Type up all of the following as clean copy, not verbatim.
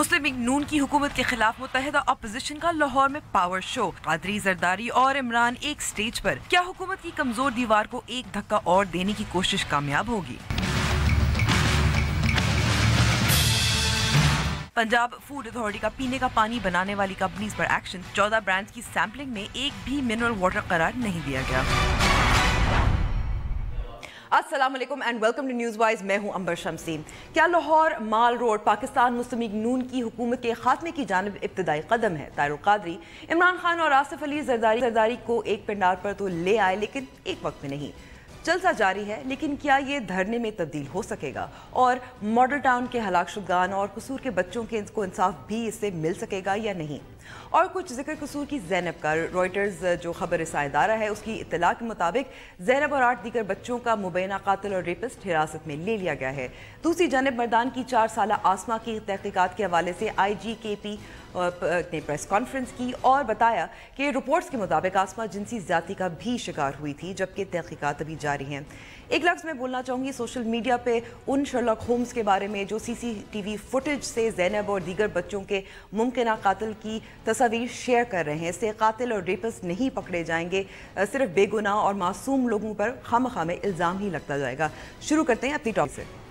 मुस्लिम लीग नून की हुकूमत के खिलाफ मुत्तहिदा अपोजिशन का लाहौर में पावर शो। कादरी, जरदारी और इमरान एक स्टेज पर। क्या हुकूमत की कमजोर दीवार को एक धक्का और देने की कोशिश कामयाब होगी? पंजाब फूड अथॉरिटी का पीने का पानी बनाने वाली कंपनीज पर एक्शन। 14 ब्रांड्स की सैंपलिंग में एक भी मिनरल वाटर करार नहीं दिया गया। अस्सलाम वालेकुम and welcome to news wise. मैं हूं अंबर शमसी। क्या लाहौर माल रोड पाकिस्तान मुस्लिम लीग नून की हुकूमत के खात्मे की जानिब इब्तिदाई कदम है? तारुल कादरी, इमरान खान और आसिफ अली जरदारी को एक पंडाल पर तो ले आए, लेकिन एक वक्त में नहीं। जलसा जारी है, लेकिन क्या ये धरने में तब्दील हो सकेगा? और मॉडल टाउन के हलाकशुदगान और कसूर के बच्चों के को इंसाफ भी इससे मिल सकेगा या नहीं? और कुछ जिक्र कसूर की ज़ैनब का। रॉयटर्स जो खबर रसाई इदारा है उसकी इत्तला के मुताबिक ज़ैनब और 8 दीगर बच्चों का मुबैना कातिल और रेपिस्ट हिरासत में ले लिया गया है। दूसरी जानब मर्दान की 4 साला आसमा की तहकीकात के हवाले से IGKP ने प्रेस कॉन्फ्रेंस की और बताया कि रिपोर्ट्स के मुताबिक आसमा जिनसी ज़्यादती का भी शिकार हुई थी, जबकि तहकीकात अभी जारी हैं। एक लफ्ज़ में बोलना चाहूँगी सोशल मीडिया पे उन शर्लॉक होम्स के बारे में जो CCTV फुटेज से ज़ैनब और दीगर बच्चों के मुमकिन कातिल की तस्वीर शेयर कर रहे हैं। इससे कातिल और रेपिस्ट नहीं पकड़े जाएंगे, सिर्फ बेगुनाह और मासूम लोगों पर खामखा में इल्ज़ाम ही लगता जाएगा। शुरू करते हैं अपनी टॉपिक से।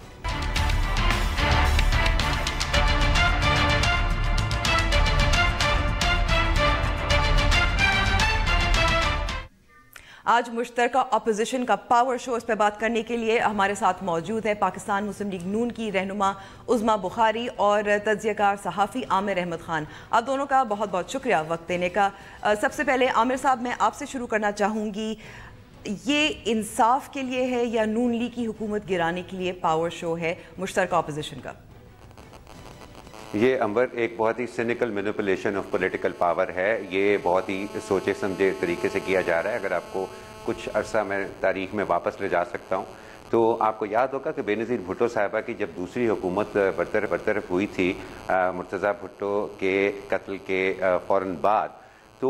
आज मुश्तरका अपोजिशन का पावर शो, इस पर बात करने के लिए हमारे साथ मौजूद है पाकिस्तान मुस्लिम लीग नून की रहनुमा उज़मा बुखारी और तज्ज़ियाकार सहाफ़ी आमिर अहमद खान। आप दोनों का बहुत बहुत शुक्रिया वक्त देने का। सबसे पहले आमिर साहब, मैं आपसे शुरू करना चाहूँगी, ये इंसाफ के लिए है या नून लीग की हुकूमत गिराने के लिए पावर शो है मुश्तरका अपोजिशन का? ये अंबर एक बहुत ही cynical manipulation of political power है। ये बहुत ही सोचे समझे तरीके से किया जा रहा है। अगर आपको कुछ अरसा मैं तारीख में वापस ले जा सकता हूँ तो आपको याद होगा कि बेनज़ीर भुट्टो साहिबा की जब दूसरी हुकूमत बरतरफ हुई थी मुर्तज़ा भुट्टो के कत्ल के फ़ौरन बाद, तो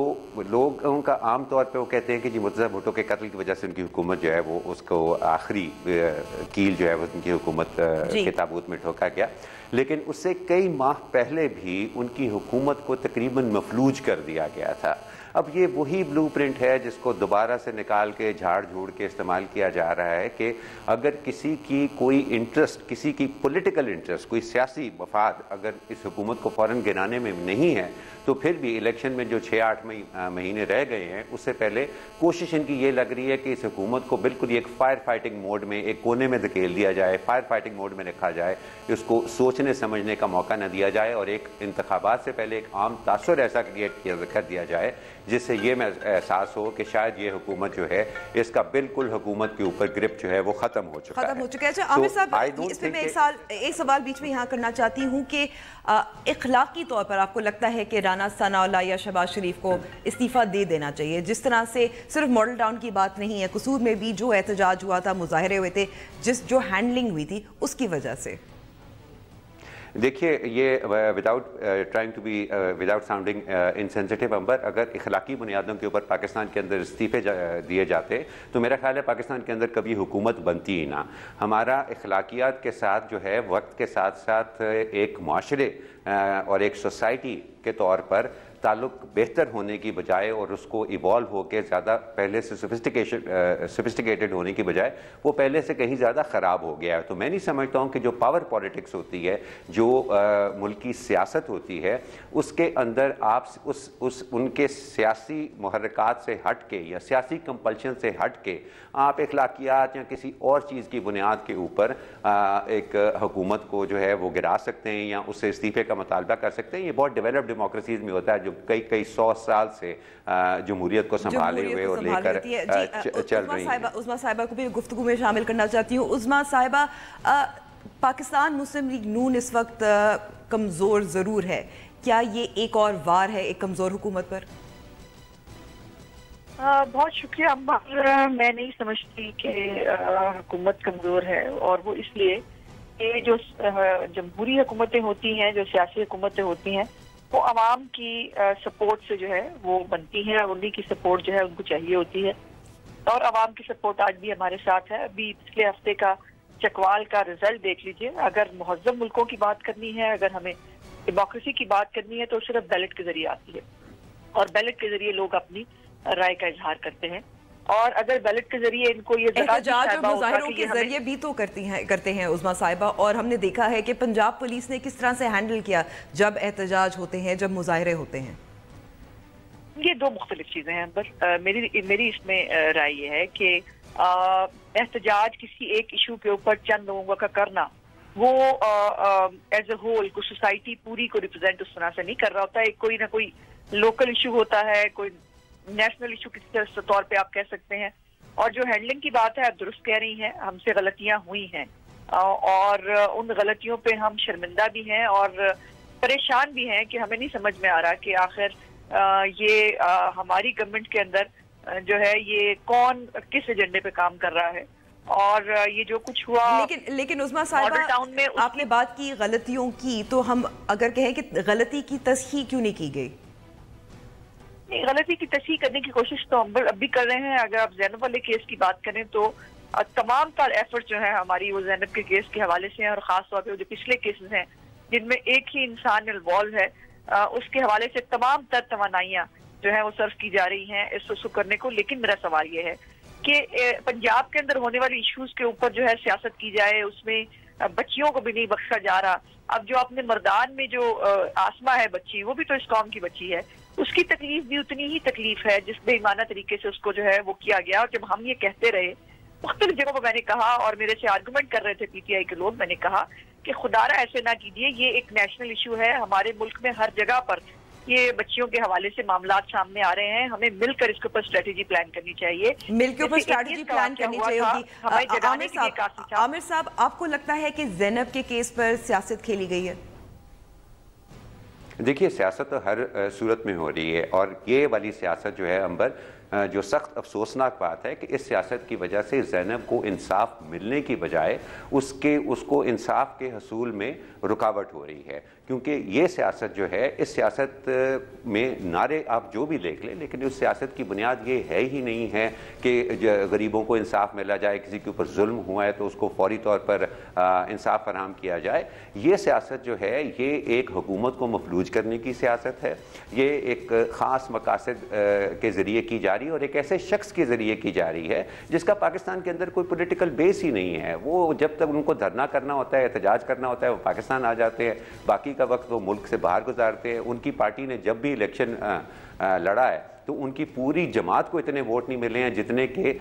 लोगों का आम तौर पे वो कहते हैं कि जी मुर्तज़ा भुट्टो के कत्ल की वजह से उनकी हुकूमत जो है वो उसको आखिरी कील जो है वो उनकी हुकूमत के ताबूत में ठोका गया। लेकिन उससे कई माह पहले भी उनकी हुकूमत को तकरीबन मफलूज कर दिया गया था। अब ये वही ब्लूप्रिंट है जिसको दोबारा से निकाल के झाड़ झूड़ के इस्तेमाल किया जा रहा है कि अगर किसी की कोई इंटरेस्ट, किसी की पॉलिटिकल इंटरेस्ट, कोई सियासी मफाद अगर इस हुकूमत को फ़ौरन गिराने में नहीं है, तो फिर भी इलेक्शन में जो 6-8 महीने रह गए हैं उससे पहले कोशिश इनकी ये लग रही है कि इस हुकूमत को बिल्कुल एक फायर फाइटिंग मोड में, एक कोने में धकेल दिया जाए, फायर फाइटिंग मोड में रखा जाए, उसको सोचने समझने का मौका न दिया जाए और एक इंतखाबात से पहले एक आम तासुर ऐसा क्रिएट कर दिया जाए जिससे ये एहसास हो कि शायद ये हुकूमत जो है इसका बिल्कुल हुकूमत के ऊपर ग्रिप जो है वो खत्म हो चुका है। अच्छा आमिर साहब, इसमें मैं एक सवाल बीच में यहाँ करना चाहती हूँ कि इखलाकी तौर पर आपको लगता है कि राना सनाउल्लाह या शहबाज शरीफ को इस्तीफा दे देना चाहिए? जिस तरह से सिर्फ मॉडल टाउन की बात नहीं है, कसूर में भी जो एहतजाज हुआ था, मुजाहरे हुए थे, जो हैंडलिंग हुई थी उसकी वजह से। देखिए, ये विदाउट साउंडिंग इनसेंसिटिव अंबर, अगर इखलाकी बुनियादों के ऊपर पाकिस्तान के अंदर इस्तीफे दिए जाते तो मेरा ख्याल है पाकिस्तान के अंदर कभी हुकूमत बनती ही ना। हमारा इखलाकियात के साथ जो है वक्त के साथ साथ एक माशरे और एक सोसाइटी के तौर पर ताल्लुक बेहतर होने की बजाय और उसको इवॉल्व होकर ज़्यादा पहले से सोफिस्टिकेटेड होने की बजाय वो पहले से कहीं ज़्यादा ख़राब हो गया है। तो मैं नहीं समझता हूँ कि जो पावर पॉलिटिक्स होती है, जो मुल्क की सियासत होती है, उसके अंदर आप उनके सियासी मुहर्रिकात से हट के या सियासी कंपल्शन से हट के आप इखलाकियात या किसी और चीज़ की बुनियाद के ऊपर एक हुकूमत को जो है वो गिरा सकते हैं या उससे इस्तीफे का मुतालबा कर सकते हैं। ये बहुत डेवलप्ड डेमोक्रेसीज में होता है जो कई 100 साल से जमहूरियत को संभाले हुए और लेकर चल रही है। उज़मा साहिबा को भी गुफ्तगू में शामिल करना चाहती हूँ। उज़मा साहिबा, पाकिस्तान मुस्लिम लीग नून इस वक्त कमज़ोर ज़रूर है, क्या ये एक और वार है एक कमज़ोर हुकूमत पर? बहुत शुक्रिया अम्बर। मैं नहीं समझती कि हुकूमत कमज़ोर है, और वो इसलिए कि जो जमहूरी हुकूमतें होती हैं, जो सियासी हुकूमतें होती हैं, वो आवाम की सपोर्ट से जो है वो बनती हैं और उन्हीं की सपोर्ट जो है उनको चाहिए होती है। और आवाम की सपोर्ट आज भी हमारे साथ है। अभी पिछले हफ्ते का चकवाल का रिजल्ट देख लीजिए। अगर मुहज़्ज़म मुल्कों की बात करनी है, अगर हमें डेमोक्रेसी की बात करनी है तो सिर्फ बैलेट के जरिए आती है, और बैलेट के जरिए लोग अपनी राय का इजहार करते हैं। और अगर बैलेट के जरिए इनको ये एहतजाज और मुजाहिरों के जरिए भी तो करते हैं उज़मा साहिबा, और हमने देखा है कि पंजाब पुलिस ने किस तरह से हैंडल किया जब एहतजाज होते हैं, जब मुजाहिरे होते हैं। ये दो मुख्तलिफ चीजें हैं। बस मेरी इसमें राय ये है कि एहतजाज किसी एक इशू के ऊपर चंद लोगों का करना वो एज ए होल को सोसाइटी पूरी को रिप्रेजेंट उस तरह से नहीं कर रहा होता है। कोई ना कोई लोकल इशू होता है, कोई नेशनल इशू किसी तौर पे आप कह सकते हैं। और जो हैंडलिंग की बात है, आप दुरुस्त कह रही हैं, हमसे गलतियां हुई हैं और उन गलतियों पे हम शर्मिंदा भी हैं और परेशान भी हैं कि हमें नहीं समझ में आ रहा कि आखिर ये हमारी गवर्नमेंट के अंदर जो है ये कौन किस एजेंडे पे काम कर रहा है। और ये जो कुछ हुआ, लेकिन उज़मा साहिबा टाउन में आपने बात की गलतियों की, तो हम अगर कहें कि गलती की तस्हीह क्यों नहीं की गई? गलती की तस्हीह करने की कोशिश तो हम अब भी कर रहे हैं। अगर आप जैनब वाले केस की बात करें तो तमाम तर एफर्ट जो है हमारी वो जैनब के केस के हवाले से हैं, और खास तौर पे जो पिछले केसेस हैं जिनमें एक ही इंसान इन्वॉल्व है उसके हवाले से तमाम तर तवानाइयाँ जो है वो सर्व की जा रही हैं इसको करने को। लेकिन मेरा सवाल ये है कि पंजाब के अंदर होने वाले इश्यूज के ऊपर जो है सियासत की जाए, उसमें बच्चियों को भी नहीं बख्शा जा रहा। अब जो अपने मर्दान में जो आसमा है बच्ची, वो भी तो इस कौम की बच्ची है, उसकी तकलीफ भी उतनी ही तकलीफ है जिस बेईमाना तरीके से उसको जो है वो किया गया। और जब हम ये कहते रहे मुख्तलिफ जगहों पर, मैंने कहा और मेरे से आर्गूमेंट कर रहे थे पीटीआई के लोग, मैंने कहा कि खुदारा ऐसे ना कीजिए, ये एक नेशनल इशू है, हमारे मुल्क में हर जगह पर ये बच्चियों के हवाले से मामलात सामने आ रहे हैं, हमें मिलकर इसके ऊपर स्ट्रेटेजी प्लान करनी चाहिए, मिलकर ऊपर स्ट्रेटेजी प्लान करनी चाहिए होगी। आमिर साहब, आपको लगता है कि ज़ैनब के केस पर सियासत खेली गई है? देखिए, सियासत तो हर सूरत में हो रही है, और ये वाली सियासत जो है अंबर, जो सख्त अफसोसनाक बात है कि इस सियासत की वजह से ज़ैनब को इंसाफ मिलने की बजाय उसको इंसाफ के हसूल में रुकावट हो रही है। क्योंकि ये सियासत जो है, इस सियासत में नारे आप जो भी देख लें, लेकिन उस सियासत की बुनियाद ये है ही नहीं है कि गरीबों को इंसाफ मिला जाए, किसी के ऊपर जुल्म हुआ है तो उसको फौरी तौर पर इंसाफ फराहम किया जाए। ये सियासत जो है ये एक हुकूमत को मफलूज करने की सियासत है, ये एक ख़ास मकासद के ज़रिए की जा रही है और एक ऐसे शख्स के ज़रिए की जा रही है जिसका पाकिस्तान के अंदर कोई पोलिटिकल बेस ही नहीं है। वो जब तक उनको धरना करना होता है, एहतजाज करना होता है, वो पाकिस्तान आ जाते हैं, बाकी का वक्त वो मुल्क से बाहर गुजारते हैं। उनकी पार्टी ने जब भी इलेक्शन लड़ा है तो उनकी पूरी जमात को इतने वोट नहीं मिले हैं जितने के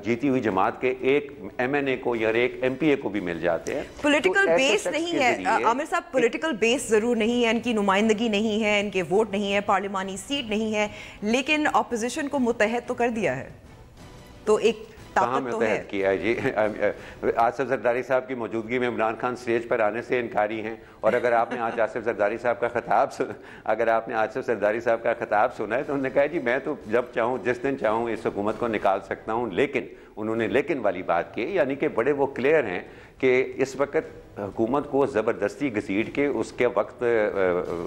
जीती हुई जमात के एक MNA को या एक MPA को भी मिल जाते हैं। पॉलिटिकल बेस नहीं है आमिर साहब, पॉलिटिकल बेस जरूर नहीं है, इनकी नुमाइंदगी नहीं है, इनके वोट नहीं है, पार्लिमानी सीट नहीं है, लेकिन ऑपोजिशन को मुतहद तो कर दिया है, तो एक ताकत तो है। किया है जी। आसिफ जरदारी साहब की मौजूदगी में इमरान खान स्टेज पर आने से इनकारी हैं, और अगर आपने आज आसिफ जरदारी साहब का खिताब सुना है तो उन्होंने कहा जी मैं तो जब चाहूँ, जिस दिन चाहूँ इस हुकूमत को निकाल सकता हूँ। लेकिन उन्होंने लेकिन वाली बात की, यानी कि बड़े वो क्लियर हैं कि इस वक्त हुकूमत को ज़बरदस्ती घसीट के उसके वक्त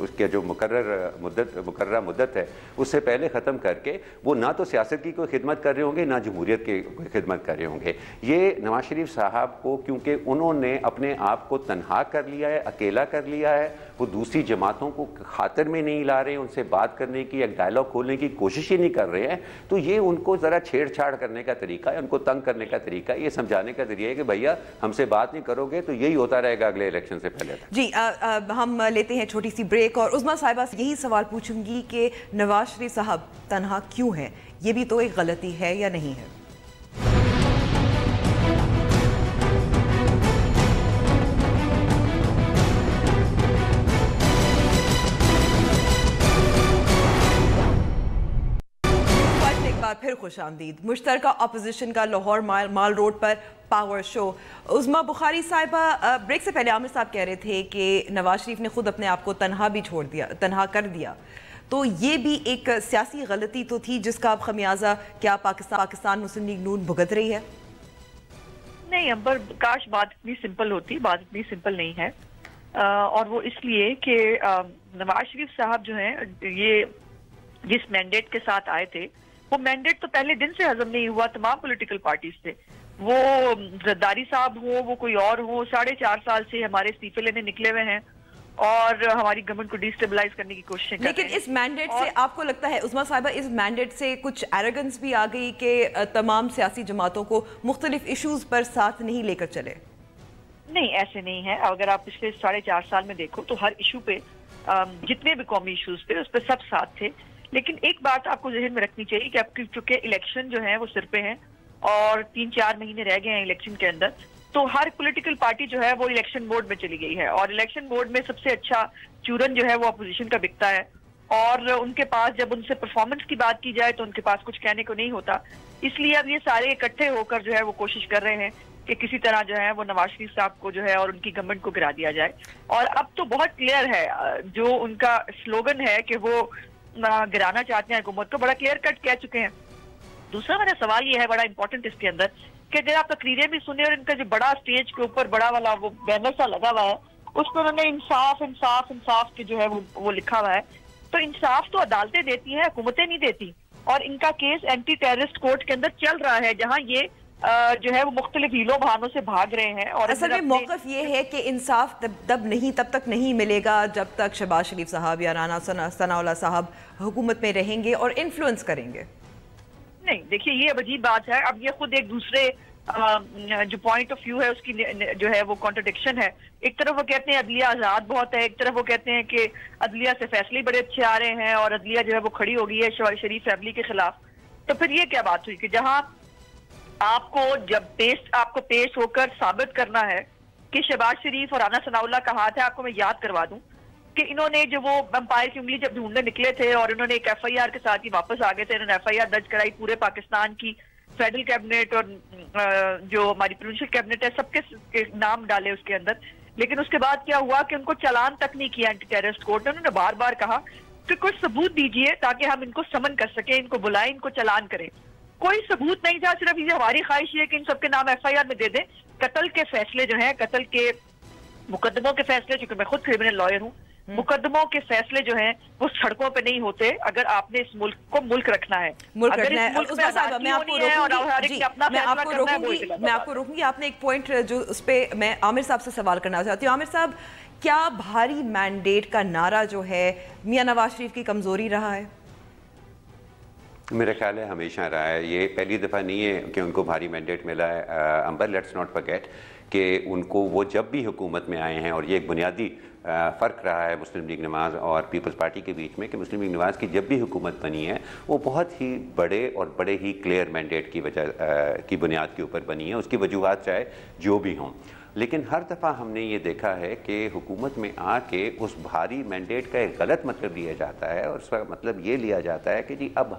उसके जो मुकर्रर मुद्दत है उससे पहले ख़त्म करके वो ना तो सियासत की कोई खिदमत कर रहे होंगे, ना जमहूरियत की कोई खिदमत कर रहे होंगे। ये नवाज शरीफ साहब को, क्योंकि उन्होंने अपने आप को तनहा कर लिया है, अकेला कर लिया है, वो दूसरी जमातों को खातिर में नहीं ला रहे, उनसे बात करने की, एक डायलॉग खोलने की कोशिश ही नहीं कर रहे हैं। तो ये उनको ज़रा छेड़छाड़ करने का तरीका है, उनको तंग करने का तरीका है, ये समझाने का जरिए है कि भैया हमसे बात नहीं करोगे तो यही होता रहेगा अगले इलेक्शन से पहले तक। जी हम लेते हैं छोटी सी ब्रेक, और उज़मा साहिबा से यही सवाल पूछूंगी कि नवाज शरीफ साहब तनहा क्यों हैं? ये भी तो एक गलती है या नहीं है? फिर खुश आमदीद। मुश्तरका अपोजिशन का लाहौर माल रोड पर पावर शो। उज़मा बुखारी साहिबा, ब्रेक से पहले आमिर साहब कह रहे थे कि नवाज शरीफ ने खुद अपने आप को तनहा भी छोड़ दिया, तनहा कर दिया, तो ये भी एक सियासी गलती तो थी जिसका अब खमियाजा क्या पाकिस्तान मुस्लिम लीग नून भुगत रही है? नहीं अंबर, काश बात इतनी सिंपल होती, बात इतनी सिंपल नहीं है। और वो इसलिए कि नवाज शरीफ साहब जो हैं, ये जिस मैंडेट के साथ आए थे वो मैंडेट तो पहले दिन से हजम नहीं हुआ तमाम पॉलिटिकल पार्टीज से। वो जरदारी साहब हो, वो कोई और हो, 4.5 साल से हमारे इस्तीफे लेने निकले हुए हैं, और हमारी गवर्नमेंट को डिस्टेबलाइज करने की कोशिशें कर रहे हैं। लेकिन इस मैंडेट से आपको लगता है उस्मा साहिबा, इस मैंडेट से कुछ एरोगेंस भी आ गई कि तमाम सियासी जमातों को मुख्तलिफ इशूज पर साथ नहीं लेकर चले? नहीं, ऐसे नहीं है। अगर आप पिछले 4.5 साल में देखो तो हर इशू पे, जितने भी कौमी इशूज पे, उस पर सब साथ थे। लेकिन एक बात आपको जहन में रखनी चाहिए कि आपकी चूंकि इलेक्शन जो है वो सिर पे हैं और 3-4 महीने रह गए हैं इलेक्शन के अंदर, तो हर पॉलिटिकल पार्टी जो है वो इलेक्शन मोड में चली गई है और इलेक्शन मोड में सबसे अच्छा चूरन जो है वो अपोजिशन का बिकता है और उनके पास जब उनसे परफॉर्मेंस की बात की जाए तो उनके पास कुछ कहने को नहीं होता। इसलिए अब ये सारे इकट्ठे होकर जो है वो कोशिश कर रहे हैं कि किसी तरह जो है वो नवाज शरीफ साहब को जो है और उनकी गवर्नमेंट को गिरा दिया जाए। और अब तो बहुत क्लियर है, जो उनका स्लोगन है कि वो गिराना चाहते हैं हुकूमत को, बड़ा क्लियर कट कह चुके हैं। दूसरा मेरा सवाल ये है बड़ा इंपॉर्टेंट इसके अंदर कि अगर आप तकरीरें भी सुने और इनका जो बड़ा स्टेज के ऊपर बड़ा वाला वो बैनर सा लगा हुआ है उस पर उन्होंने इंसाफ इंसाफ इंसाफ के जो है वो लिखा हुआ है। तो इंसाफ तो अदालतें देती हैं, हुकूमतें नहीं देती। और इनका केस एंटी टेररिस्ट कोर्ट के अंदर चल रहा है जहां ये जो है वो मुख्तलिफ हीलों बहानों से भाग रहे हैं। और असल में मौक़िफ़ ये है कि इंसाफ तब तक नहीं मिलेगा जब तक शहबाज शरीफ साहब या राना सनाउल्लाह साहब हुकूमत में रहेंगे और इन्फ्लुएंस करेंगे। नहीं, देखिए ये अजीब बात है। अब ये खुद एक दूसरे जो पॉइंट ऑफ व्यू है उसकी जो है वो कॉन्ट्रडिक्शन है। एक तरफ वो कहते हैं अदलिया आजाद बहुत है, एक तरफ वो कहते हैं कि अदलिया से फैसले बड़े अच्छे आ रहे हैं और अदलिया जो है वो खड़ी हो गई है शहबाज शरीफ फैमिली के खिलाफ। तो फिर ये क्या बात हुई कि जहां आपको जब आपको पेश होकर साबित करना है कि शहबाज शरीफ और राना सनाउल्लाह का हाथ है। आपको मैं याद करवा दूं कि इन्होंने जो वो एम्पायर की उंगली जब ढूंढने निकले थे और इन्होंने एक FIR के साथ ही वापस आ गए थे, इन्होंने FIR दर्ज कराई पूरे पाकिस्तान की फेडरल कैबिनेट और जो हमारी प्रोविंशियल कैबिनेट है सबके नाम डाले उसके अंदर। लेकिन उसके बाद क्या हुआ कि उनको चालान तक नहीं किया एंटी टेररिस्ट कोर्ट ने। उन्होंने बार बार कहा कि कुछ सबूत दीजिए ताकि हम इनको समन कर सके, इनको बुलाएं, इनको चालान करें। कोई सबूत नहीं था, सिर्फ ये हमारी ख्वाहिश है कि इन सबके नाम FIR में दे दें। कत्ल के फैसले जो हैं, कत्ल के मुकदमों के फैसले, चूंकि मैं खुद क्रिमिनल लॉयर हूँ, मुकदमों के फैसले जो हैं वो सड़कों पे नहीं होते अगर आपने इस मुल्क को मुल्क रखना है। मैं आपको रोकूंगी। आपने एक पॉइंट जो उस पर मैं आमिर साहब से सवाल करना चाहती हूँ। आमिर साहब, क्या भारी मैंडेट का नारा जो है मियां नवाज शरीफ की कमजोरी रहा है? मेरा ख्याल है हमेशा रहा है। ये पहली दफ़ा नहीं है कि उनको भारी मैंडेट मिला है। अंबर, लेट्स नॉट फॉरगेट कि उनको वो जब भी हुकूमत में आए हैं, और ये एक बुनियादी फ़र्क रहा है मुस्लिम लीग नवाज़ और पीपल्स पार्टी के बीच में कि मुस्लिम लीग नवाज़ की जब भी हुकूमत बनी है वो बहुत ही बड़े और बड़े ही क्लियर मैंडेट की वजह की बुनियाद के ऊपर बनी है। उसकी वजूहात चाहे जो भी हों, लेकिन हर दफ़ा हमने ये देखा है कि हुकूमत में आके उस भारी मैंडेट का एक गलत मतलब लिया जाता है और उसका मतलब ये लिया जाता है कि जी अब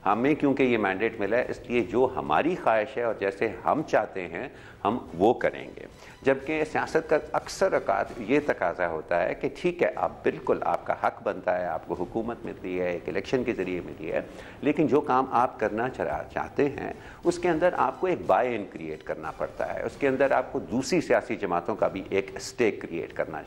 हमें क्योंकि ये मैंडेट मिला है इसलिए जो हमारी ख्वाहिश है और जैसे हम चाहते हैं हम वो करेंगे। जबकि सियासत का अक्सर औकात ये तकाजा होता है कि ठीक है, आप बिल्कुल आपका हक बनता है, आपको हुकूमत मिलती है, एक इलेक्शन के ज़रिए मिली है, लेकिन जो काम आप करना चाहते हैं उसके अंदर आपको एक बाय इन क्रिएट करना पड़ता है, उसके अंदर आपको दूसरी सियासी जमातों का भी एक स्टेक क्रिएट करना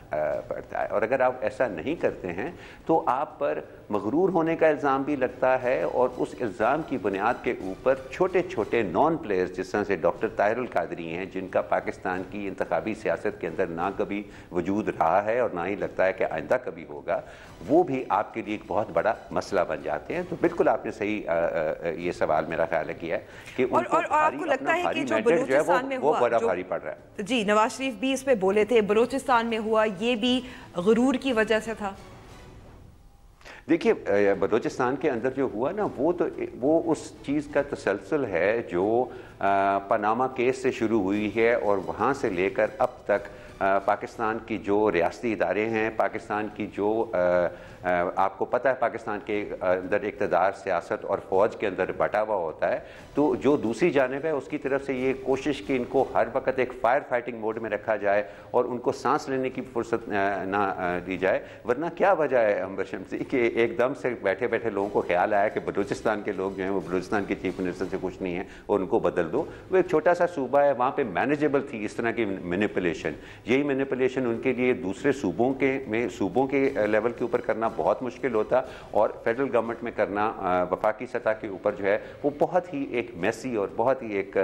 पड़ता है। और अगर आप ऐसा नहीं करते हैं तो आप पर मगरूर होने का इल्ज़ाम भी लगता है और उस इल्ज़ाम की बुनियाद के ऊपर छोटे छोटे नॉन प्लेयर्स जिस तरह से डॉक्टर ताहिरुल कादरी हैं, जिनका पाकिस्तान की इंतखाबी सियासत के अंदर ना कभी वजूद रहा है और ना ही लगता है कि आइंदा कभी होगा, वो भी आपके लिए एक बहुत बड़ा मसला बन जाते हैं। तो बिल्कुल आपने सही ये सवाल मेरा ख्याल है किया है कि और आपको लगता है कि जो बलूचिस्तान में हुआ बड़ा भारी पड़ रहा है। जी, नवाज शरीफ भी इस पे बोले थे, बलूचिस्तान में हुआ ये भी गुरूर की वजह से था। देखिए, बलूचिस्तान के अंदर जो हुआ ना वो उस चीज़ का तसलसल है जो पनामा केस से शुरू हुई है और वहाँ से लेकर अब तक पाकिस्तान की जो रियासती इदारे हैं, पाकिस्तान की जो आपको पता है पाकिस्तान के अंदर इक़्तिदार सियासत और फ़ौज के अंदर बटा हुआ होता है, तो जो दूसरी जानिब है उसकी तरफ से ये कोशिश कि इनको हर वक्त एक फायर फाइटिंग मोड में रखा जाए और उनको सांस लेने की फुर्सत ना दी जाए। वरना क्या वजह है अंबर शम्सी कि एकदम से बैठे बैठे लोगों को ख्याल आया कि बलूचिस्तान के लोग जो हैं वो बलूचिस्तान के चीफ मिनिस्टर से खुश नहीं है और उनको बदल दो। वो एक छोटा सा सूबा है, वहाँ पर मैनेजेबल थी इस तरह की मैनिपुलेशन। यही मैनिपुलेशन उनके लिए दूसरे सूबों के लेवल के ऊपर करना बहुत मुश्किल होता, और फेडरल गवर्नमेंट में करना वफाकी सतह के ऊपर जो है वो बहुत ही एक मैसी और बहुत ही एक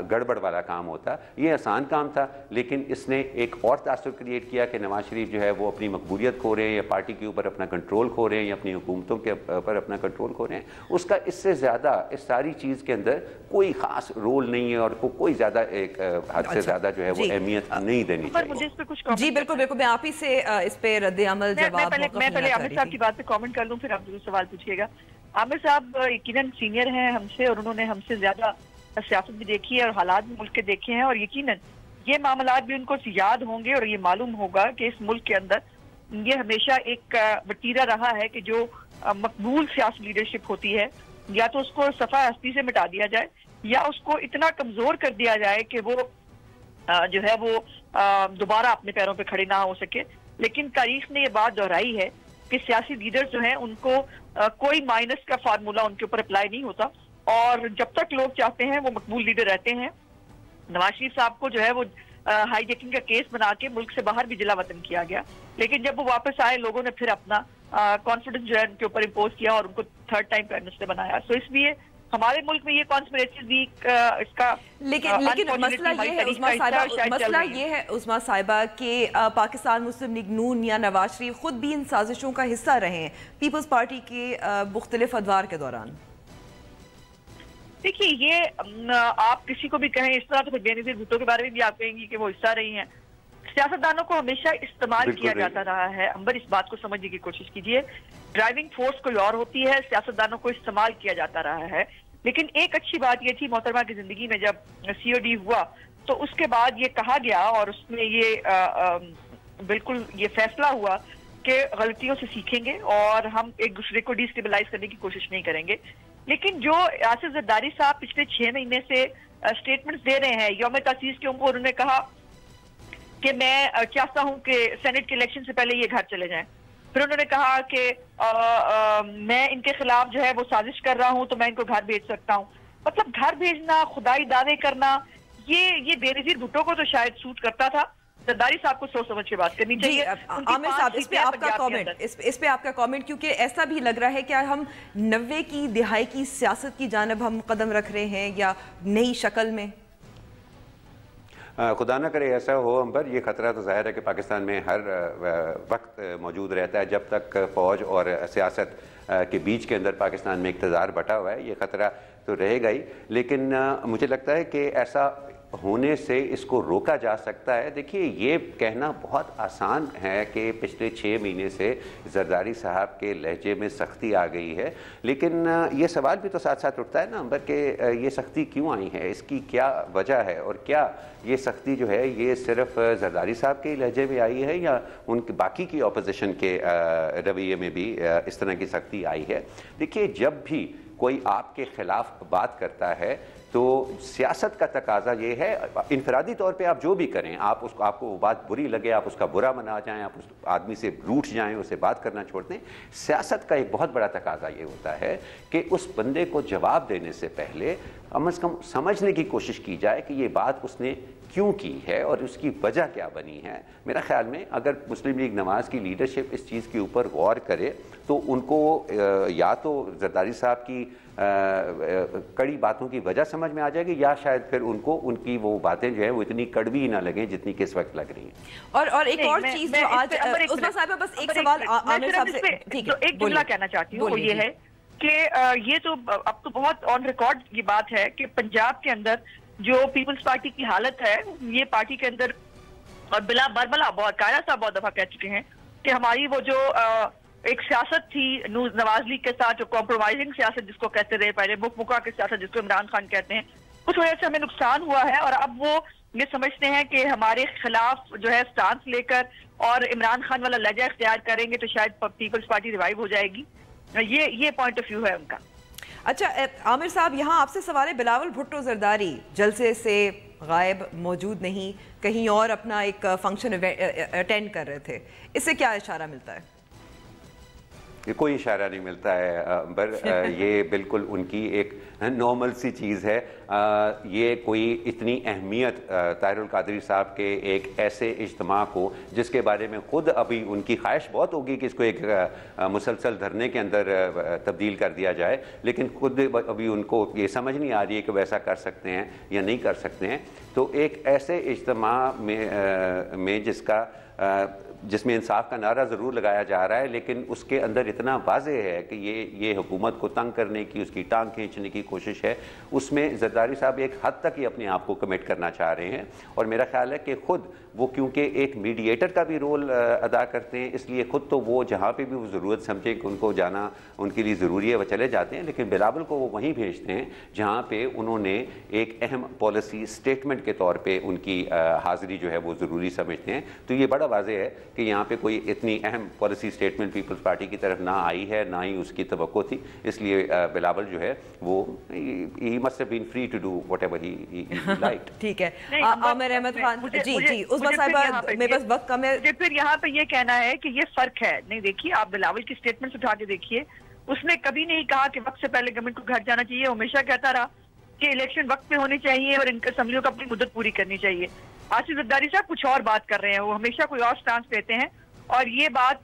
गड़बड़ वाला काम होता। ये आसान काम था, लेकिन इसने एक और तासुर क्रिएट किया कि नवाज शरीफ जो है वो अपनी मकबूलियत खो रहे हैं, या पार्टी के ऊपर अपना कंट्रोल खो रहे हैं, या अपनी हुकूमतों के ऊपर अपना कंट्रोल खो रहे हैं। उसका इससे ज़्यादा इस सारी चीज़ के अंदर कोई ख़ास रोल नहीं है, और कोई ज़्यादा एक हद से ज़्यादा जो है वो अहमियत नहीं देनी चाहिए। जी बिल्कुल बिल्कुल, मैं आप ही से इस पे रद्द-ए-अमल जवाब मैं पहले आमिर साहब की बात पे कमेंट कर लूं, फिर आप सवाल पूछिएगा। आमिर साहब यकीनन सीनियर हैं हमसे, और उन्होंने हमसे ज्यादा सियासत भी देखी है और हालात भी मुल्क के देखे हैं, और यकीनन ये मामलात भी उनको याद होंगे, और ये मालूम होगा कि इस मुल्क के अंदर ये हमेशा एक वतीरा रहा है कि जो मकबूल सियासी लीडरशिप होती है, या तो उसको सफा हस्ती से मिटा दिया जाए, या उसको इतना कमजोर कर दिया जाए कि वो जो है वो दोबारा अपने पैरों पे खड़े ना हो सके। लेकिन तारीख ने ये बात दोहराई है कि सियासी लीडर जो हैं उनको कोई माइनस का फार्मूला उनके ऊपर अप्लाई नहीं होता, और जब तक लोग चाहते हैं वो मकबूल लीडर रहते हैं। नवाज शरीफ साहब को जो है वो हाईजैकिंग का केस बना के मुल्क से बाहर भी जिला वतन किया गया, लेकिन जब वो वापस आए लोगों ने फिर अपना कॉन्फिडेंस जो है उनके ऊपर इम्पोज किया और उनको थर्ड टाइम प्राइम मिनिस्टर बनाया। सो इसलिए हमारे मुल्क में ये कॉन्स्पिरेसी भी इसका लेकिन मसला ये है उस्मा साहिबा कि पाकिस्तान मुस्लिम लीग नून या नवाज शरीफ खुद भी इन साजिशों का हिस्सा रहे हैं पीपल्स पार्टी के मुख्तलिफ अदवार के दौरान। देखिए, ये आप किसी को भी कहें इस तरह, तो फिर बेनज़ीर भुट्टो के बारे में भी आप कहेंगी कि वो हिस्सा रही हैं। सियासतदानों को हमेशा इस्तेमाल किया जाता रहा है। अंबर, इस बात को समझने की कोशिश कीजिए। ड्राइविंग फोर्स कोई और होती है, सियासतदानों को इस्तेमाल किया जाता रहा है। लेकिन एक अच्छी बात यह थी मोहतरमा की जिंदगी में, जब COD हुआ तो उसके बाद ये कहा गया और उसमें ये बिल्कुल ये फैसला हुआ कि गलतियों से सीखेंगे और हम एक दूसरे को डिस्टेबलाइज करने की कोशिश नहीं करेंगे। लेकिन जो आसिफ जरदारी साहब पिछले 6 महीने से स्टेटमेंट्स दे रहे हैं, यौम तासीस के ऊपर उन्होंने कहा कि मैं चाहता हूं कि सेनेट के इलेक्शन से पहले ये घर चले जाएं। फिर उन्होंने कहा कि मैं इनके खिलाफ जो है वो साजिश कर रहा हूं तो मैं इनको घर भेज सकता हूं। मतलब घर भेजना, खुदाई दावे करना, ये बेनज़ीर भुट्टो को तो शायद सूट करता था। जरदारी साहब को सोच समझ के बात करनी चाहिए। आमिर साहब, इस पे आपका कमेंट, क्योंकि ऐसा भी लग रहा है कि हम 90 की दिहाई की सियासत की जानब हम कदम रख रहे हैं या नई शक्ल में। खुदा ना करे ऐसा हो अंबर। ये ख़तरा तो ज़ाहिर है कि पाकिस्तान में हर वक्त मौजूद रहता है। जब तक फ़ौज और सियासत के बीच के अंदर पाकिस्तान में इक़्तिदार बटा हुआ है, ये ख़तरा तो रहेगा ही। लेकिन मुझे लगता है कि ऐसा होने से इसको रोका जा सकता है। देखिए, ये कहना बहुत आसान है कि पिछले 6 महीने से जरदारी साहब के लहजे में सख्ती आ गई है, लेकिन ये सवाल भी तो साथ साथ उठता है ना अंबर के ये सख्ती क्यों आई है, इसकी क्या वजह है, और क्या ये सख्ती जो है ये सिर्फ जरदारी साहब के लहजे में आई है या उनके बाकी की अपोजिशन के रवैये में भी इस तरह की सख्ती आई है। देखिए, जब भी कोई आपके खिलाफ बात करता है तो सियासत का तकाजा ये है, इनफरादी तौर पे आप जो भी करें, आपको वो बात बुरी लगे, आप उसका बुरा मना जाएं, आप उस आदमी से रूठ जाएं, उससे बात करना छोड़ दें। सियासत का एक बहुत बड़ा तकाजा ये होता है कि उस बंदे को जवाब देने से पहले कम से कम समझने की कोशिश की जाए कि ये बात उसने क्यों की है और उसकी वजह क्या बनी है। मेरा ख्याल में अगर मुस्लिम लीग नवाज़ की लीडरशिप इस चीज़ के ऊपर गौर करे तो उनको या तो जरदारी साहब की कड़ी बातों की वजह समझ में आ जाएगी, या शायद फिर उनको उनकी वो बातें जो है वो इतनी कड़वी ही ना लगें जितनी कि इस वक्त लग रही हैं। और एक और चीज़ जो आज उस्मा साहिबा, बस एक सवाल आमिर साहब से, ठीक है, एक जुमला कहना चाहती हूँ, वो ये है कि ये तो अब तो बहुत ऑन रिकॉर्ड ये बात है कि पंजाब के अंदर जो पीपल्स पार्टी की हालत है, ये पार्टी के अंदर, और बिला बरबला बहुत कायरा साहब बहुत दफा कह चुके हैं कि हमारी वो जो एक सियासत थी नवाज लीग के साथ, जो कॉम्प्रोमाइजिंग सियासत जिसको कहते रहे पहले, मुका की सियासत जिसको इमरान खान कहते हैं, उस वजह से हमें नुकसान हुआ है। और अब वो ये समझते हैं कि हमारे खिलाफ जो है स्टांस लेकर और इमरान खान वाला लहजा इख्तियार करेंगे तो शायद पीपल्स पार्टी रिवाइव हो जाएगी। ये पॉइंट ऑफ व्यू है उनका। अच्छा आमिर साहब, यहाँ आपसे सवाल है, बिलावल भुट्टो जरदारी जलसे से गायब, मौजूद नहीं, कहीं और अपना एक फंक्शन अटेंड कर रहे थे, इससे क्या इशारा मिलता है? कोई इशारा नहीं मिलता है अंबर। ये बिल्कुल उनकी एक नॉर्मल सी चीज़ है। ये कोई इतनी अहमियत ताहिरुल कादरी साहब के एक ऐसे इज्तिमा को, जिसके बारे में ख़ुद अभी उनकी ख्वाहिश बहुत होगी कि इसको एक मुसलसल धरने के अंदर तब्दील कर दिया जाए, लेकिन खुद अभी उनको ये समझ नहीं आ रही है कि वैसा कर सकते हैं या नहीं कर सकते हैं। तो एक ऐसे इज्तिमा में जिसमें इंसाफ का नारा ज़रूर लगाया जा रहा है, लेकिन उसके अंदर इतना वाज़ेह है कि ये हुकूमत को तंग करने की, उसकी टांग खींचने की कोशिश है। उसमें जरदारी साहब एक हद तक ही अपने आप को कमिट करना चाह रहे हैं, और मेरा ख्याल है कि ख़ुद वो क्योंकि एक मीडिएटर का भी रोल अदा करते हैं, इसलिए ख़ुद तो वो जहाँ पे भी वो ज़रूरत समझें कि उनको जाना उनके लिए ज़रूरी है, वह चले जाते हैं, लेकिन बिलावल को वो वहीं भेजते हैं जहाँ पे उन्होंने एक अहम पॉलिसी स्टेटमेंट के तौर पे उनकी हाज़िरी जो है वो ज़रूरी समझते हैं। तो ये बड़ा वाज़ेह है कि यहाँ पे कोई इतनी अहम पॉलिसी स्टेटमेंट पीपल्स पार्टी की तरफ ना आई है, ना ही उसकी तवक्को थी, इसलिए बिलावल जो है वो ही must have been free to do whatever he liked. ठीक है, आमिर अहमद खान जी उस्मा साहिबा, मेरे पास वक्त कम है। फिर यहाँ पे ये कहना है कि ये फर्क है। नहीं, देखिए आप बिलावल की स्टेटमेंट उठा के देखिए, उसने कभी नहीं कहा कि वक्त से पहले गवर्नमेंट को घर जाना चाहिए। हमेशा कहता रहा कि इलेक्शन वक्त पे होने चाहिए और इनकी असम्बलियों को अपनी मुद्दत पूरी करनी चाहिए। आसिफ जरदारी साहब कुछ और बात कर रहे हैं, वो हमेशा कोई और स्टांस लेते हैं, और ये बात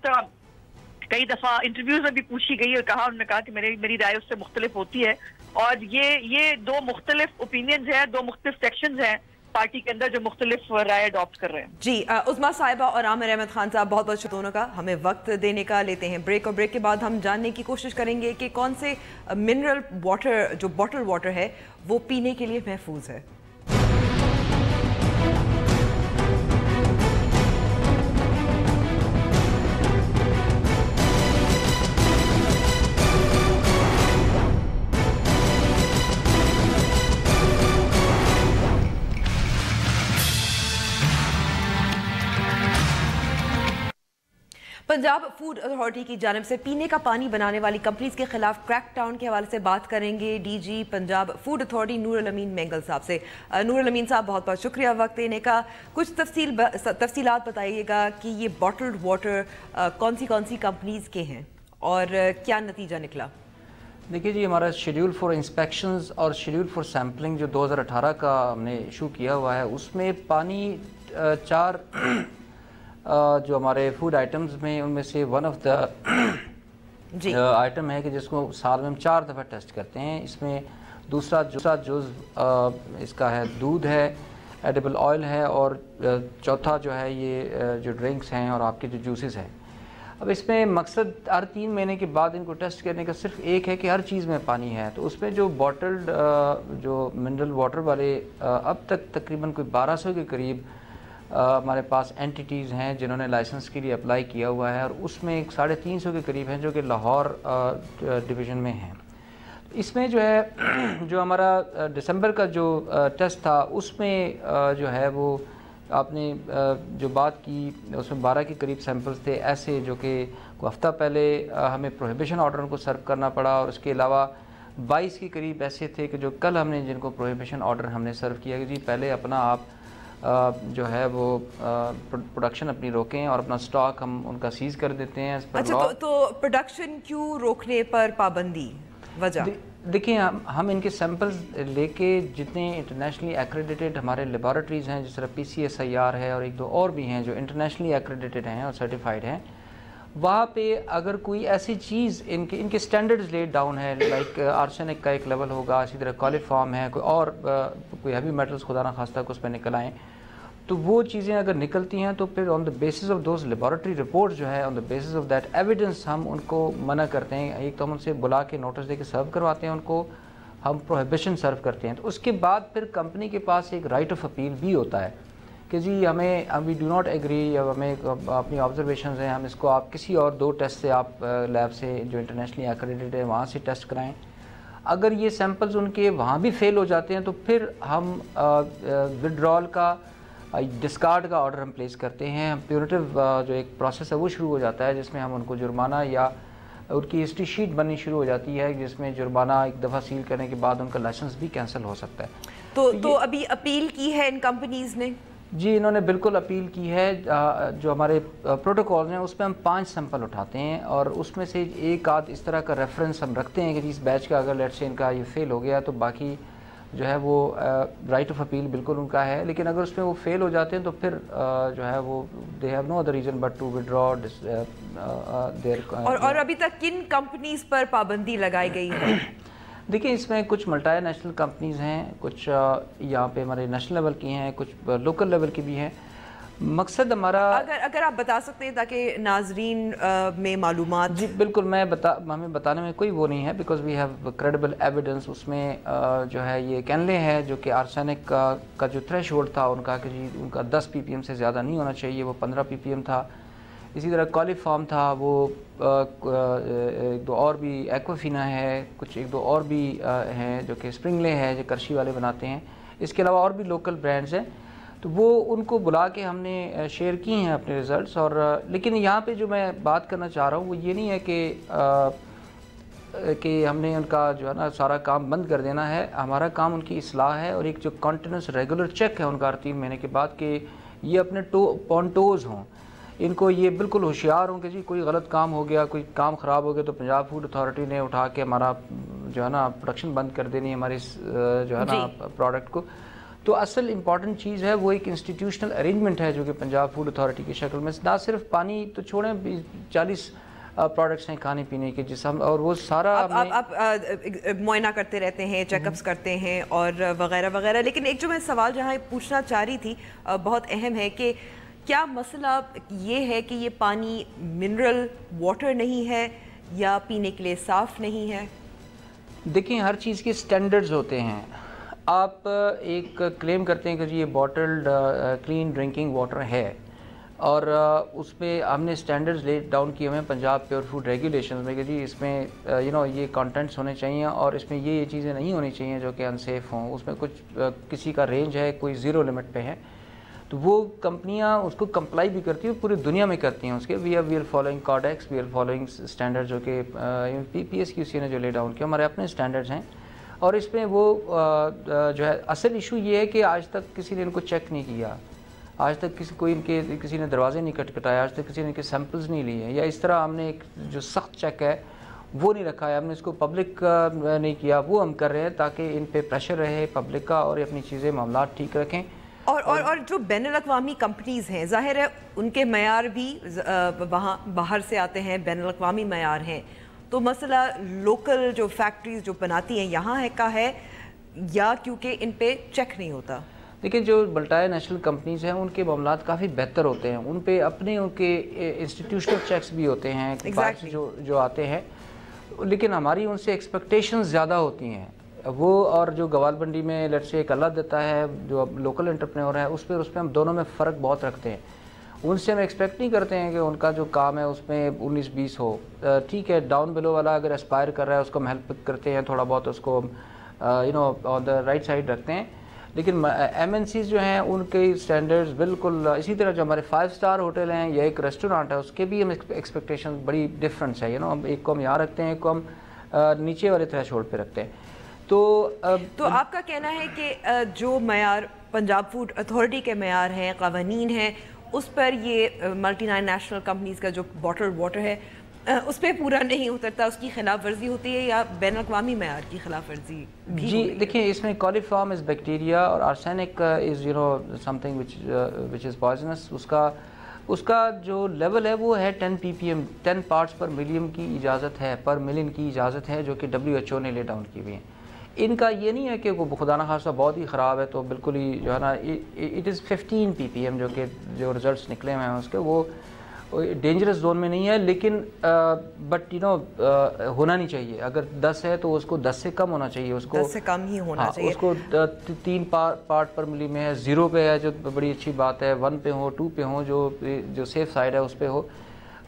कई दफा इंटरव्यूज में भी पूछी गई और उन्होंने कहा कि मेरी राय उससे मुख्तलिफ होती है। और ये दो मुख्तलिफ ओपिनियंस हैं, दो मुख्तलिफ सेक्शंस हैं पार्टी के अंदर जो मुख्तलिफ राय अडॉप्ट कर रहे हैं। जी उस्मा साहिबा और आमिर अहमद खान साहब, बहुत बहुत शुक्रिया दोनों का हमें वक्त देने का। लेते हैं ब्रेक, और ब्रेक के बाद हम जानने की कोशिश करेंगे कि कौन से मिनरल वाटर, जो बॉटल वाटर है, वो पीने के लिए महफूज है। पंजाब फूड अथॉरिटी की जानिब से पीने का पानी बनाने वाली कंपनीज के खिलाफ क्रैकडाउन के हवाले से बात करेंगे डीजी पंजाब फूड अथॉरिटी नूर अल अमीन मेंगल साहब से। नूर अल अमीन साहब, बहुत बहुत शुक्रिया वक्त देने का। कुछ तफसीलात बताइएगा कि ये बॉटल्ड वाटर कौन सी कंपनीज के हैं और क्या नतीजा निकला? देखिए जी, हमारा शेड्यूल फॉर इंस्पेक्शंस और शेड्यूल फॉर सैम्पलिंग जो 2018 का हमने इशू किया हुआ है, उसमें पानी 4 जो हमारे फूड आइटम्स में, उनमें से वन ऑफ द आइटम है कि जिसको साल में हम 4 दफ़ा टेस्ट करते हैं। इसमें दूसरा जुज़ इसका है दूध है, एडिबल ऑयल है, और चौथा जो है ये जो ड्रिंक्स हैं और आपके जो जूसेस हैं। अब इसमें मकसद हर 3 महीने के बाद इनको टेस्ट करने का सिर्फ एक है कि हर चीज़ में पानी है। तो उसमें जो बॉटल्ड जो मिनरल वाटर वाले अब तक तकरीबन कोई 1200 के करीब हमारे पास एंटिटीज़ हैं जिन्होंने लाइसेंस के लिए अप्लाई किया हुआ है, और उसमें 350 के करीब हैं जो कि लाहौर डिवीज़न में हैं। इसमें जो है जो हमारा दिसंबर का जो टेस्ट था, उसमें जो है वो आपने जो बात की, उसमें 12 के करीब सैंपल्स थे ऐसे जो कि हफ्ता पहले हमें प्रोहिबिशन ऑर्डर को सर्व करना पड़ा, और उसके अलावा 22 के करीब ऐसे थे कि जो कल हमने जिनको प्रोहिबिशन ऑर्डर हमने सर्व किया कि जी पहले अपना आप जो है वो प्रोडक्शन अपनी रोकें और अपना स्टॉक हम उनका सीज कर देते हैं। अच्छा, तो प्रोडक्शन क्यों रोकने पर पाबंदी, वजह? देखिए, हम इनके सैंपल्स लेके जितने इंटरनेशनली एक्रेडिटेड हमारे लेबॉरेटरीज़ हैं, जिस तरह PCSIR है और 1-2 और भी हैं जो इंटरनेशनली एक्रेडिटेड हैं और सर्टिफाइड हैं, वहाँ पे अगर कोई ऐसी चीज़ इनके स्टैंडर्ड्स लेड डाउन है, लाइक आर्सेनिक का एक लेवल होगा, इसी तरह कॉलिफॉर्म है, कोई और कोई हैवी मेटल्स खुदा ना खास्ता को उस पर निकल आएँ, तो वो चीज़ें अगर निकलती हैं तो फिर on the basis of those laboratory report जो है, on the basis of that evidence हम उनको मना करते हैं। एक तो हम उनसे बुला के नोटिस दे के सर्व करवाते हैं, उनको हम प्रोहिबिशन सर्व करते हैं। तो उसके बाद फिर कंपनी के पास एक राइट ऑफ अपील भी होता है कि जी हमें वी डू नॉट एग्री, या हमें अपनी ऑब्जर्वेशन हैं, हम इसको आप किसी और 2 टेस्ट से आप लैब से जो इंटरनेशनली एक्रेडिटेड है वहाँ से टेस्ट कराएँ। अगर ये सैंपल्स उनके वहाँ भी फेल हो जाते हैं तो फिर हम विड्रॉल का, डिस्कार्ड का ऑर्डर हम प्लेस करते हैं। हम प्यूरेटिव जो एक प्रोसेस है वो शुरू हो जाता है, जिसमें हम उनको जुर्माना या उनकी हिस्ट्री शीट बननी शुरू हो जाती है, जिसमें जुर्माना एक दफ़ा सील करने के बाद उनका लाइसेंस भी कैंसिल हो सकता है। तो अभी अपील की है इन कंपनीज ने? जी, इन्होंने बिल्कुल अपील की है। जो हमारे प्रोटोकॉल हैं उसमें हम 5 सैंपल उठाते हैं और उसमें से एक आध इस तरह का रेफरेंस हम रखते हैं कि इस बैच का अगर लेट्स से इनका ये फेल हो गया तो बाकी जो है वो राइट ऑफ अपील बिल्कुल उनका है, लेकिन अगर उसमें वो फेल हो जाते हैं तो फिर जो है वो they have no other reason but to withdraw there. और अभी तक किन कंपनीज पर पाबंदी लगाई गई है? देखिए, इसमें कुछ मल्टी नेशनल कंपनीज़ हैं, कुछ यहाँ पे हमारे नेशनल लेवल की हैं, कुछ लोकल लेवल की भी हैं। मकसद हमारा अगर आप बता सकते हैं ताकि नाजरीन में मालूमात। जी बिल्कुल, हमें बताने में कोई वो नहीं है because we have credible evidence. उसमें जो है ये कैनले है जो कि आर्सेनिक का जो थ्रेशोल्ड था उनका कि जी उनका 10 ppm से ज़्यादा नहीं होना चाहिए, वो 15 ppm था। इसी तरह कॉलीफॉर्म था, वो एक दो और भी एक्वाफिना है, कुछ एक दो और भी हैं जो कि स्प्रिंगले है जो करशी वाले बनाते हैं। इसके अलावा और भी लोकल ब्रांड्स हैं, तो वो उनको बुला के हमने शेयर की हैं अपने रिज़ल्ट्स। और लेकिन यहाँ पे जो मैं बात करना चाह रहा हूँ वो ये नहीं है कि हमने उनका जो है ना सारा काम बंद कर देना है। हमारा काम उनकी इस्लाह है और एक जो कॉन्टिन्यूस रेगुलर चेक है उनका 3 महीने के बाद कि ये अपने पॉन्टोज़ हों, इनको ये बिल्कुल होशियार हों कि जी कोई गलत काम हो गया, कोई काम ख़राब हो गया तो पंजाब फूड अथॉरिटी ने उठा के हमारा जो है ना प्रोडक्शन बंद कर देनी हमारी जो है ना प्रोडक्ट को। तो असल इम्पॉर्टेंट चीज़ है वो एक इंस्टीट्यूशनल अरेंजमेंट है जो कि पंजाब फूड अथॉरिटी की शक्ल में, ना सिर्फ पानी तो छोड़ें 40 प्रोडक्ट्स हैं खाने पीने के जिस हम, और वो सारा आप मुआयना करते रहते हैं, चेकअप्स करते हैं और वगैरह वगैरह। लेकिन एक जो मैं सवाल जहाँ पूछना चाह रही थी बहुत अहम है कि क्या मसला ये है कि ये पानी मिनरल वाटर नहीं है या पीने के लिए साफ़ नहीं है? देखिए, हर चीज़ के स्टैंडर्ड्स होते हैं। आप एक क्लेम करते हैं कि जी ये बॉटल्ड क्लीन ड्रिंकिंग वाटर है और उसमें हमने स्टैंडर्ड्स ले डाउन किए हुए हैं पंजाब प्योर फूड रेगुलेशंस में कि जी इसमें ये कंटेंट्स होने चाहिए और इसमें ये चीज़ें नहीं होनी चाहिए जो कि अनसेफ हों। उसमें कुछ किसी का रेंज है, कोई ज़ीरो लिमिट पे है, तो वो कंपनियां उसको कंप्लाई भी करती हैं, पूरी दुनिया में करती हैं उसके। We are following codex, we are following standard जो कि PSQC ने जो ले डाउन किया, हमारे अपने स्टैंडर्ड्स हैं। और इसमें वो जो है असल इशू ये है कि आज तक किसी ने इनको चेक नहीं किया, आज तक किसी ने दरवाजे नहीं खटखटाया, आज तक किसी ने इनके सैंपल्स नहीं लिए, या इस तरह हमने एक जो सख्त चेक है वो नहीं रखा है, हमने इसको पब्लिक नहीं किया। वो हम कर रहे हैं ताकि इन पे प्रेशर रहे पब्लिक का और ये अपनी चीज़ें मामला ठीक रखें। और जो बैनुल-अक़वामी कंपनीज़ हैं, ज़ाहिर है उनके मयार भी वहाँ बाहर से आते हैं, बैनुल-अक़वामी मयार हैं। तो मसला लोकल जो फैक्ट्रीज जो बनाती हैं यहाँ है का है या क्योंकि इन पे चेक नहीं होता? देखिए, जो मल्टी नेशनल कंपनीज़ हैं उनके मामलात काफ़ी बेहतर होते हैं, उन पे अपने उनके इंस्टीट्यूशनल चेक्स भी होते हैं exactly. जो आते हैं, लेकिन हमारी उनसे एक्सपेक्टेशंस ज़्यादा होती हैं वो। और जो गवालबंडी में लेट्स से एक अल्लाह देता है जो लोकल एंटरप्रेन्योर है उस पर हम दोनों में फ़र्क बहुत रखते हैं। उनसे हम एक्सपेक्ट नहीं करते हैं कि उनका जो काम है उसमें 19-20 हो। ठीक है, डाउन बिलो वाला अगर एस्पायर कर रहा है उसको हम हेल्प करते हैं, थोड़ा बहुत उसको ऑन द राइट साइड रखते हैं। लेकिन MNCs जो हैं उनके स्टैंडर्ड्स बिल्कुल इसी तरह जो हमारे 5 स्टार होटल हैं या एक रेस्टोरेंट है उसके भी हम एक्सपेक्टेशन बड़ी डिफरेंस है। हम एक को हम यहाँ रखते हैं, एक को हम नीचे वाले थ्रेशोल्ड पे रखते हैं। तो आपका कहना है कि जो मयार पंजाब फूड अथॉरिटी के मयार हैं, क़वानीन हैं, उस पर ये मल्टी नेशनल कंपनीज़ का जो बॉटल्ड वाटर है उस पर पूरा नहीं उतरता, उसकी खिलाफ वर्जी होती है या बैनुल-अक़वामी मयार की खिलाफ वर्जी भी? जी देखिए, इसमें कॉलीफॉर्म इज़ बैक्टीरिया और arsenic is something which is poisonous. उसका जो लेवल है वो है 10 ppm, 10 पार्ट्स पर मिलियन की इजाज़त है, पर मिलियन की इजाज़त है जो कि WHO ने ले डाउन की हुई है। इनका ये नहीं है कि वो खुदा न खासा बहुत ही ख़राब है तो बिल्कुल ही जो है ना, इट इज़ 15 ppm जो रिज़ल्ट्स निकले हुए हैं उसके, वो डेंजरस जोन में नहीं है, लेकिन बट होना नहीं चाहिए। अगर 10 है तो उसको 10 से कम होना चाहिए, उसको 10 से कम ही होना चाहिए। उसको 3 पार्ट पर मिली में है, 0 पे है जो बड़ी अच्छी बात है, 1 पे हो, 2 पे हो, जो सेफ साइड है उस पे हो।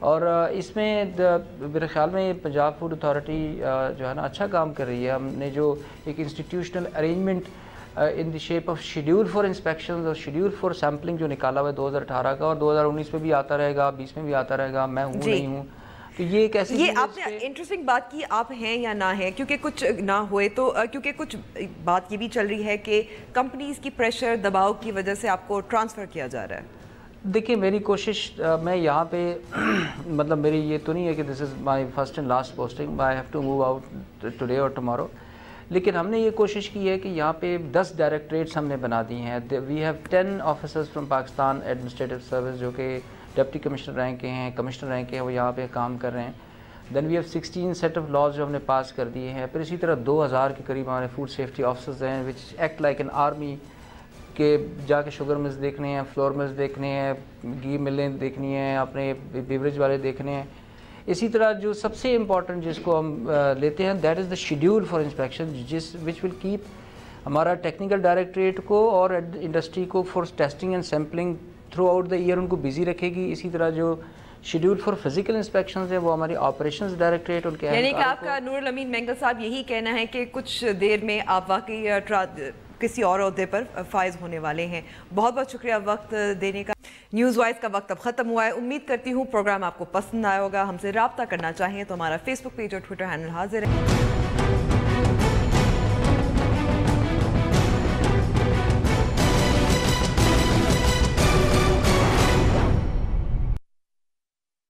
और इसमें मेरे ख्याल में पंजाब फूड अथॉरिटी जो है ना अच्छा काम कर रही है। हमने जो एक institutional arrangement in the shape of schedule for inspection और शेड्यूल फॉर सैम्पलिंग जो निकाला हुआ है 2018 का, और 2019 में भी आता रहेगा, 20 में भी आता रहेगा, मैं हूँ नहीं हूँ, तो ये एक ऐसी ये आपने इंटरेस्टिंग बात की, आप हैं या ना है, क्योंकि कुछ ना हुए तो क्योंकि कुछ बात ये भी चल रही है कि कंपनीज की प्रेशर दबाव की वजह से आपको ट्रांसफ़र किया जा रहा है। देखिए मेरी कोशिश, मैं यहाँ पे मतलब मेरी ये तो नहीं है कि this is my first and last posting, I have to move out today और टुमारो, लेकिन हमने ये कोशिश की है कि यहाँ पे 10 डायरेक्टरेट्स हमने बना दी हैं। We have 10 officers from Pakistan administrative service जो कि डिप्टी कमिश्नर रैंक के हैं, कमिश्नर रैंक के हैं, वो यहाँ पे काम कर रहे हैं। Then we have 16 set of laws जो हमने पास कर दिए हैं। फिर इसी तरह 2000 के करीब हमारे फूड सेफ्टी ऑफिसर्स हैं which act like an army, के जाके शुगर मिल्स देखने हैं, फ्लोर मिल्स देखने हैं, घी मिलें देखनी हैं, अपने बेवरेज वाले देखने हैं। इसी तरह जो सबसे इम्पॉर्टेंट जिसको हम लेते हैं that is the schedule for inspection, which will keep हमारा टेक्निकल डायरेक्टरेट को और इंडस्ट्री को for testing and sampling through out the year उनको बिजी रखेगी। इसी तरह जो शेड्यूल फॉर फिजिकल इंस्पेक्शंस है वो हमारी ऑपरेशंस डायरेक्टरेट उनके, यानी कि आपका नूरुल अमीन मेंगल साहब यही कहना है कि कुछ देर में आप वाकई किसी और ओहदे पर फायज होने वाले हैं। बहुत बहुत शुक्रिया वक्त देने का। न्यूज़ वाइज का वक्त अब ख़त्म हुआ है। उम्मीद करती हूँ प्रोग्राम आपको पसंद आया होगा। हमसे रब्ता करना चाहें तो हमारा फेसबुक पेज और ट्विटर हैंडल हाजिर है।